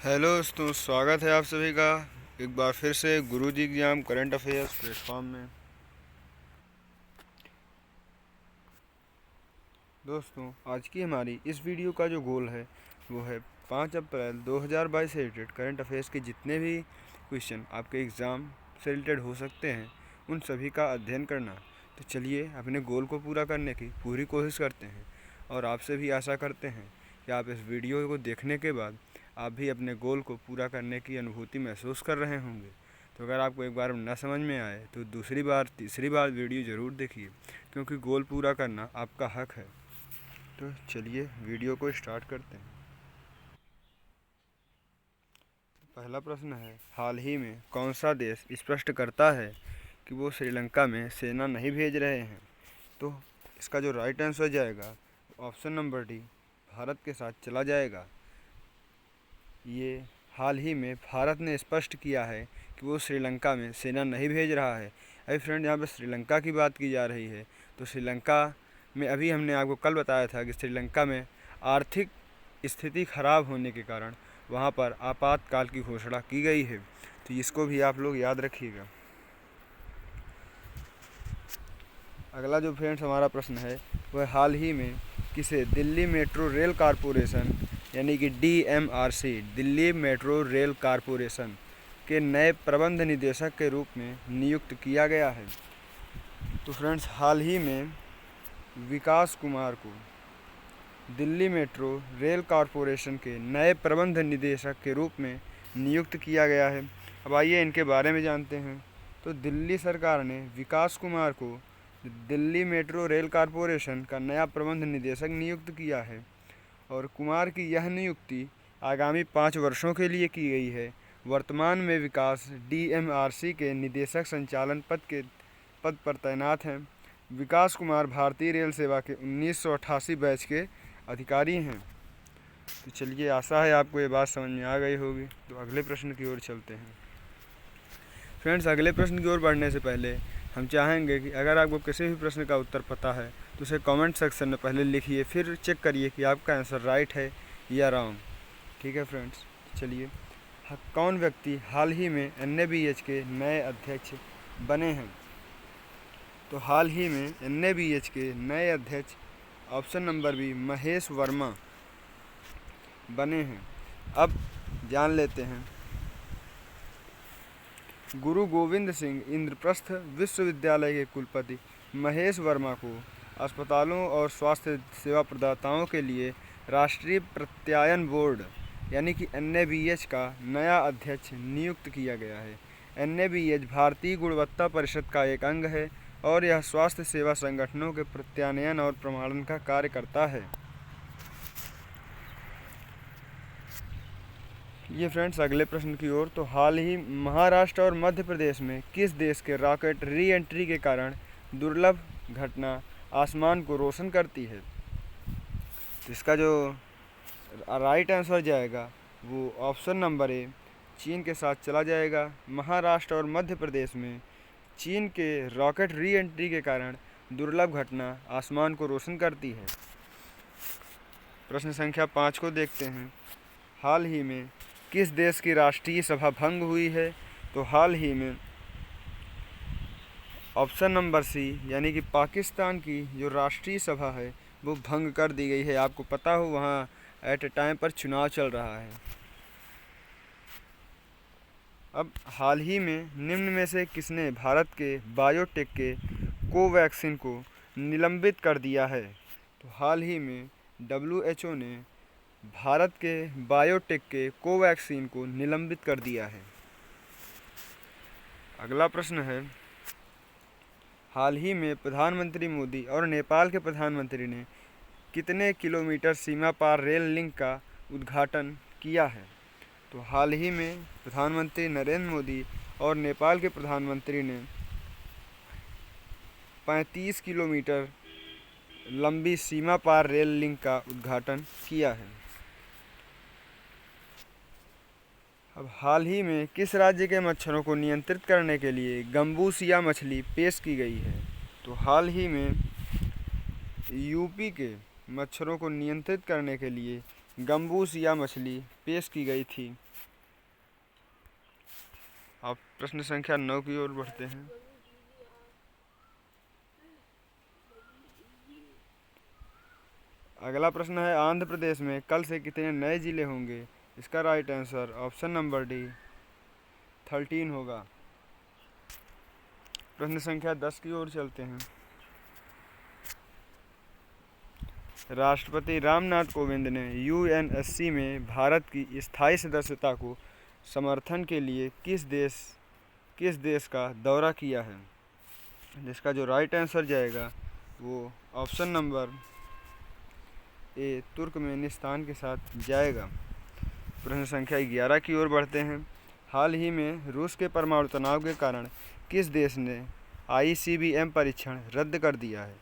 Hello दोस्तों, स्वागत है आप सभी का एक बार फिर से गुरुजी एग्जाम करंट अफेयर्स प्लेटफॉर्म में। दोस्तों, आज की हमारी इस वीडियो का जो गोल है वो है 5 अप्रैल 2022 से रिलेटेड करंट अफेयर्स के जितने भी क्वेश्चन आपके एग्ज़ाम से रिलेटेड हो सकते हैं उन सभी का अध्ययन करना। तो चलिए अपने गोल को पूरा करने की पूरी कोशिश करते हैं और आपसे भी आशा करते हैं कि आप इस वीडियो को देखने के बाद आप भी अपने गोल को पूरा करने की अनुभूति महसूस कर रहे होंगे। तो अगर आपको एक बार न समझ में आए तो दूसरी बार तीसरी बार वीडियो ज़रूर देखिए, क्योंकि गोल पूरा करना आपका हक है। तो चलिए वीडियो को स्टार्ट करते हैं। पहला प्रश्न है, हाल ही में कौन सा देश स्पष्ट करता है कि वो श्रीलंका में सेना नहीं भेज रहे हैं? तो इसका जो राइट आंसर जाएगा ऑप्शन नंबर डी, भारत के साथ चला जाएगा। ये हाल ही में भारत ने स्पष्ट किया है कि वो श्रीलंका में सेना नहीं भेज रहा है। अभी फ्रेंड, यहाँ पे श्रीलंका की बात की जा रही है। तो श्रीलंका में अभी हमने आपको कल बताया था कि श्रीलंका में आर्थिक स्थिति खराब होने के कारण वहाँ पर आपातकाल की घोषणा की गई है। तो इसको भी आप लोग याद रखिएगा। अगला जो फ्रेंड्स हमारा प्रश्न है वह हाल ही में किसे दिल्ली मेट्रो रेल कारपोरेशन यानी कि DMRC Delhi metro rail corporation के नए प्रबंध निदेशक के रूप में नियुक्त किया गया है? तो फ्रेंड्स, हाल ही में विकास कुमार को दिल्ली मेट्रो रेल कारपोरेशन के नए प्रबंध निदेशक के रूप में नियुक्त किया गया है। अब आइए इनके बारे में जानते हैं। तो दिल्ली सरकार ने विकास कुमार को दिल्ली मेट्रो रेल कारपोरेशन का नया प्रबंध निदेशक नियुक्त किया है और कुमार की यह नियुक्ति आगामी 5 वर्षों के लिए की गई है। वर्तमान में विकास DMRC के निदेशक संचालन पद पर तैनात हैं। विकास कुमार भारतीय रेल सेवा के 1988 बैच के अधिकारी हैं। तो चलिए, आशा है आपको ये बात समझ में आ गई होगी। तो अगले प्रश्न की ओर चलते हैं। फ्रेंड्स, अगले प्रश्न की ओर बढ़ने से पहले हम चाहेंगे कि अगर आपको किसी भी प्रश्न का उत्तर पता है तो उसे कमेंट सेक्शन में पहले लिखिए, फिर चेक करिए कि आपका आंसर राइट है या रॉन्ग। ठीक है फ्रेंड्स, चलिए। कौन व्यक्ति हाल ही में NABH के नए अध्यक्ष बने हैं? तो हाल ही में NABH के नए अध्यक्ष option number B, Mahesh Verma बने हैं। अब जान लेते हैं। गुरु गोविंद सिंह इंद्रप्रस्थ विश्वविद्यालय के कुलपति महेश वर्मा को अस्पतालों और स्वास्थ्य सेवा प्रदाताओं के लिए राष्ट्रीय प्रत्यायन बोर्ड यानी कि NABH का नया अध्यक्ष नियुक्त किया गया है। NABH भारतीय गुणवत्ता परिषद का एक अंग है और यह स्वास्थ्य सेवा संगठनों के प्रत्यायन और प्रमाणन का कार्य करता है। ये फ्रेंड्स अगले प्रश्न की ओर। तो हाल ही महाराष्ट्र और मध्य प्रदेश में किस देश के रॉकेट री एंट्री के कारण दुर्लभ घटना आसमान को रोशन करती है? तो इसका जो राइट आंसर जाएगा वो ऑप्शन नंबर ए, चीन के साथ चला जाएगा। महाराष्ट्र और मध्य प्रदेश में चीन के रॉकेट री एंट्री के कारण दुर्लभ घटना आसमान को रोशन करती है। प्रश्न संख्या 5 को देखते हैं। हाल ही में किस देश की राष्ट्रीय सभा भंग हुई है? तो हाल ही में ऑप्शन नंबर सी यानी कि पाकिस्तान की जो राष्ट्रीय सभा है वो भंग कर दी गई है। आपको पता हो वहाँ एट ए टाइम पर चुनाव चल रहा है। अब हाल ही में निम्न में से किसने भारत के बायोटेक के कोवैक्सीन को निलंबित कर दिया है? तो हाल ही में WHO ने भारत के बायोटेक के कोवैक्सीन को निलंबित कर दिया है। अगला प्रश्न है, हाल ही में प्रधानमंत्री मोदी और नेपाल के प्रधानमंत्री ने कितने किलोमीटर सीमा पार रेल लिंक का उद्घाटन किया है? तो हाल ही में प्रधानमंत्री नरेंद्र मोदी और नेपाल के प्रधानमंत्री ने 35 किलोमीटर लंबी सीमा पार रेल लिंक का उद्घाटन किया है। अब हाल ही में किस राज्य के मच्छरों को नियंत्रित करने के लिए गम्बूसिया मछली पेश की गई है? तो हाल ही में UP के मच्छरों को नियंत्रित करने के लिए गम्बूसिया मछली पेश की गई थी। प्रश्न संख्या 9 की ओर बढ़ते हैं। अगला प्रश्न है, आंध्र प्रदेश में कल से कितने नए जिले होंगे? इसका right answer option number D 13 होगा। प्रश्न संख्या 10 की ओर चलते हैं। राष्ट्रपति रामनाथ कोविंद ने यूएनएससी में भारत की स्थायी सदस्यता को समर्थन के लिए किस देश का दौरा किया है? जिसका जो राइट आंसर जाएगा वो ऑप्शन नंबर ए तुर्कमेनिस्तान के साथ जाएगा। प्रश्न संख्या 11 की ओर बढ़ते हैं। हाल ही में रूस के परमाणु तनाव के कारण किस देश ने आईसीबीएम परीक्षण रद्द कर दिया है?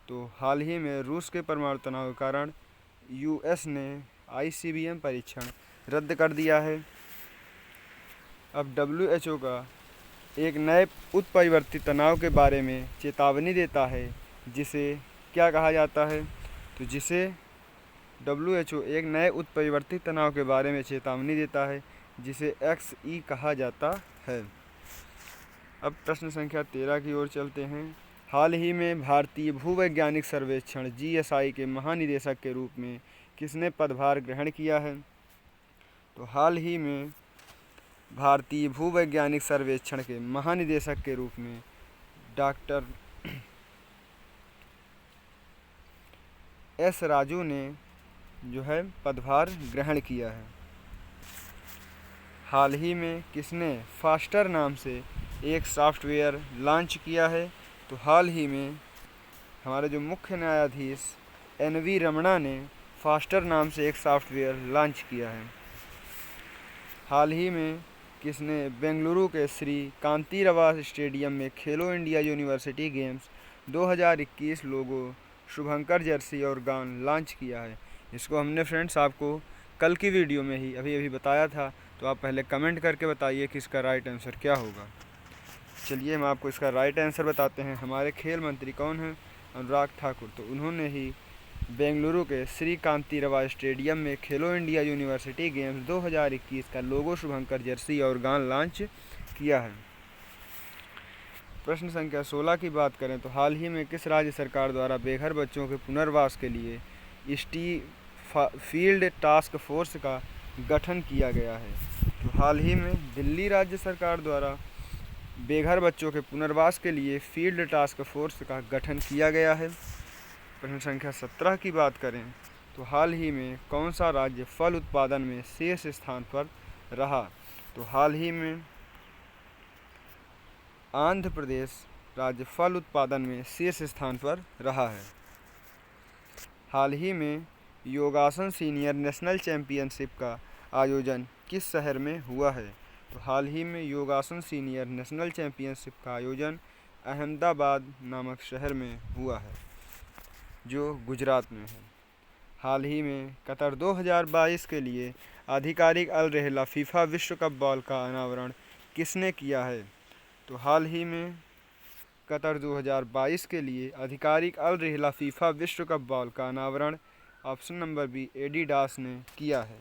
तो हाल ही में रूस के परमाणु तनाव के कारण यूएस ने आईसीबीएम परीक्षण रद्द कर दिया है। अब डब्ल्यूएचओ का एक नए उत्परिवर्तित तनाव के बारे में चेतावनी देता है, जिसे क्या कहा जाता है? तो जिसे डब्ल्यूएचओ एक नए उत्परिवर्तित तनाव के बारे में चेतावनी देता है, जिसे XE कहा जाता है। अब प्रश्न संख्या 13 की ओर चलते हैं। हाल ही में भारतीय भूवैज्ञानिक सर्वेक्षण GSI के महानिदेशक के रूप में किसने पदभार ग्रहण किया है? तो हाल ही में भारतीय भूवैज्ञानिक सर्वेक्षण के महानिदेशक के रूप में डॉक्टर S राजू ने जो है पदभार ग्रहण किया है। हाल ही में किसने फास्टर नाम से एक सॉफ्टवेयर लॉन्च किया है? तो हाल ही में हमारे जो मुख्य न्यायाधीश NV रमणा ने फास्टर नाम से एक सॉफ्टवेयर लॉन्च किया है। हाल ही में किसने बेंगलुरु के श्री कांतीरवा स्टेडियम में खेलो इंडिया यूनिवर्सिटी गेम्स 2021 लोगो शुभंकर जर्सी और गाउन लॉन्च किया है? इसको हमने फ्रेंड्स आपको कल की वीडियो में ही अभी बताया था, तो आप पहले कमेंट करके बताइए कि इसका राइट आंसर क्या होगा। चलिए हम आपको इसका राइट आंसर बताते हैं। हमारे खेल मंत्री कौन हैं? अनुराग ठाकुर। तो उन्होंने ही बेंगलुरु के श्री कांतीरवा स्टेडियम में खेलो इंडिया यूनिवर्सिटी गेम्स 2021 का लोगो शुभंकर जर्सी और गाउन लॉन्च किया है। प्रश्न संख्या 16 की बात करें तो हाल ही में किस राज्य सरकार द्वारा बेघर बच्चों के पुनर्वास के लिए फील्ड टास्क फोर्स का गठन किया गया है? तो हाल ही में दिल्ली राज्य सरकार द्वारा बेघर बच्चों के पुनर्वास के लिए फील्ड टास्क फोर्स का गठन किया गया है। प्रश्न संख्या 17 की बात करें तो हाल ही में कौन सा राज्य फल उत्पादन में शीर्ष स्थान पर रहा? तो हाल ही में आंध्र प्रदेश राज्य फल उत्पादन में शीर्ष स्थान पर रहा है। हाल ही में योगासन सीनियर नेशनल चैंपियनशिप का आयोजन किस शहर में हुआ है? तो हाल ही में योगासन सीनियर नेशनल चैंपियनशिप का आयोजन अहमदाबाद नामक शहर में हुआ है, जो गुजरात में है। हाल ही में कतर 2022 के लिए आधिकारिक अल रहला फीफा विश्व कप बॉल का अनावरण किसने किया है? तो हाल ही में कतर 2022 के लिए आधिकारिक अल रहला फीफा विश्व कप बॉल का अनावरण ऑप्शन नंबर बी एडिडास ने किया है।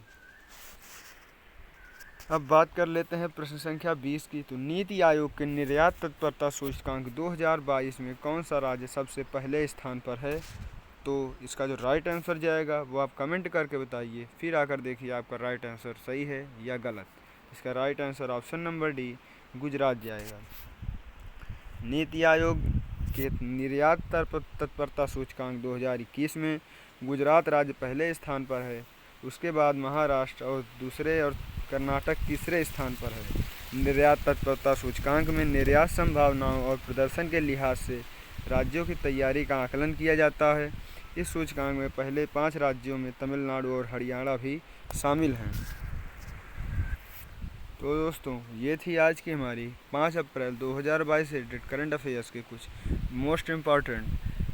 अब बात कर लेते हैं प्रश्न संख्या 20 की। तो नीति आयोग के निर्यात तत्परता सूचकांक 2022 में कौन सा राज्य सबसे पहले स्थान पर है? तो इसका जो राइट आंसर जाएगा वो आप कमेंट करके बताइए, फिर आकर देखिए आपका राइट आंसर सही है या गलत। इसका right answer option number D Gujarat जाएगा। नीति आयोग के निर्यात तत्परता सूचकांक 2021 में गुजरात राज्य पहले स्थान पर है, उसके बाद महाराष्ट्र और दूसरे और कर्नाटक तीसरे स्थान पर है। निर्यात तत्परता सूचकांक में निर्यात संभावनाओं और प्रदर्शन के लिहाज से राज्यों की तैयारी का आकलन किया जाता है। इस सूचकांक में पहले 5 राज्यों में तमिलनाडु और हरियाणा भी शामिल हैं। तो दोस्तों ये थी आज की हमारी 5 अप्रैल 2022 से रिलेटेड करंट अफेयर्स के कुछ मोस्ट इम्पॉर्टेंट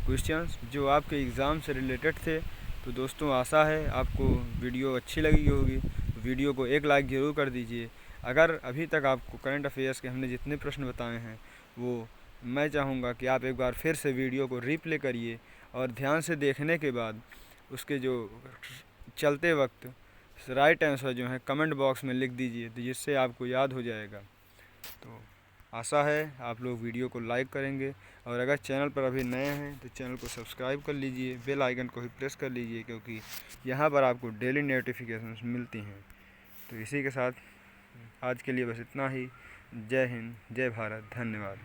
क्वेश्चंस जो आपके एग्ज़ाम से रिलेटेड थे। तो दोस्तों आशा है आपको वीडियो अच्छी लगी होगी। वीडियो को एक लाइक ज़रूर कर दीजिए। अगर अभी तक आपको करंट अफेयर्स के हमने जितने प्रश्न बताए हैं वो मैं चाहूँगा कि आप एक बार फिर से वीडियो को रीप्ले करिए और ध्यान से देखने के बाद उसके जो चलते वक्त राइट आंसर जो है कमेंट बॉक्स में लिख दीजिए, तो जिससे आपको याद हो जाएगा। तो आशा है आप लोग वीडियो को लाइक करेंगे, और अगर चैनल पर अभी नए हैं तो चैनल को सब्सक्राइब कर लीजिए, बेल आइकन को भी प्रेस कर लीजिए, क्योंकि यहाँ पर आपको डेली नोटिफिकेशंस मिलती हैं। तो इसी के साथ आज के लिए बस इतना ही। जय हिंद, जय भारत, धन्यवाद।